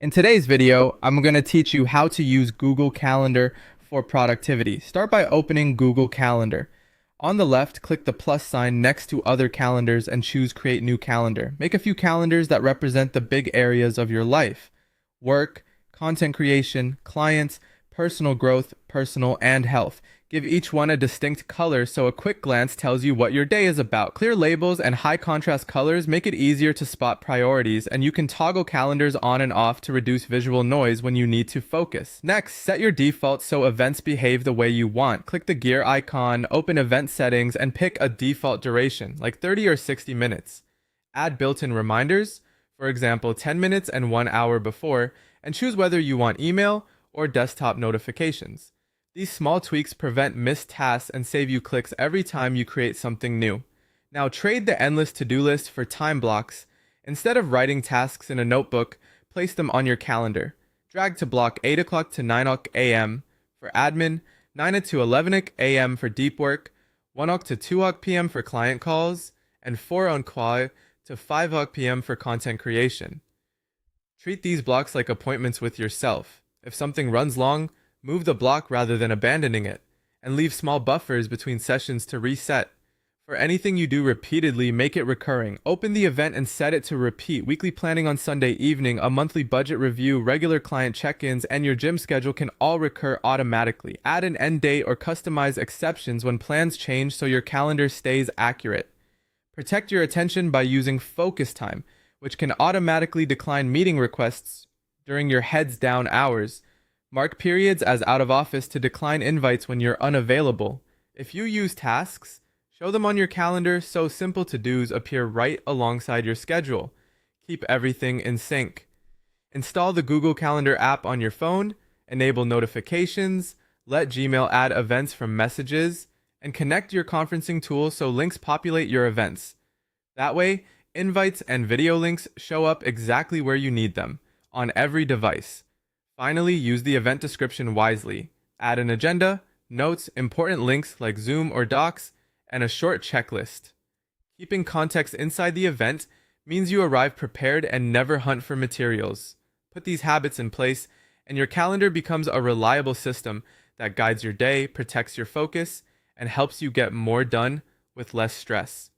In today's video, I'm going to teach you how to use Google Calendar for productivity. Start by opening Google Calendar. On the left, click the plus sign next to other calendars and choose Create New Calendar. Make a few calendars that represent the big areas of your life: work, content creation, clients, personal growth, personal, and health. Give each one a distinct color so a quick glance tells you what your day is about. Clear labels and high contrast colors make it easier to spot priorities, and you can toggle calendars on and off to reduce visual noise when you need to focus. Next, set your defaults so events behave the way you want. Click the gear icon, open event settings, and pick a default duration, like 30 or 60 minutes. Add built-in reminders, for example, 10 minutes and 1 hour before, and choose whether you want email or desktop notifications. These small tweaks prevent missed tasks and save you clicks every time you create something new. Now trade the endless to-do list for time blocks. Instead of writing tasks in a notebook, place them on your calendar. Drag to block 8 o'clock to 9 o'clock a.m. for admin, 9 to 11 a.m. for deep work, 1 o'clock to 2 o'clock p.m. for client calls, and 4 o'clock to 5 o'clock p.m. for content creation. Treat these blocks like appointments with yourself. If something runs long, move the block rather than abandoning it, and leave small buffers between sessions to reset. For anything you do repeatedly, make it recurring. Open the event and set it to repeat. Weekly planning on Sunday evening, a monthly budget review, regular client check-ins, and your gym schedule can all recur automatically. Add an end date or customize exceptions when plans change so your calendar stays accurate. Protect your attention by using focus time, which can automatically decline meeting requests during your heads down hours. Mark periods as out of office to decline invites when you're unavailable. If you use tasks, show them on your calendar so simple to-dos appear right alongside your schedule. Keep everything in sync. Install the Google Calendar app on your phone, enable notifications, let Gmail add events from messages, and connect your conferencing tool so links populate your events. That way, invites and video links show up exactly where you need them, on every device. Finally, use the event description wisely. Add an agenda, notes, important links like Zoom or Docs, and a short checklist. Keeping context inside the event means you arrive prepared and never hunt for materials. Put these habits in place, and your calendar becomes a reliable system that guides your day, protects your focus, and helps you get more done with less stress.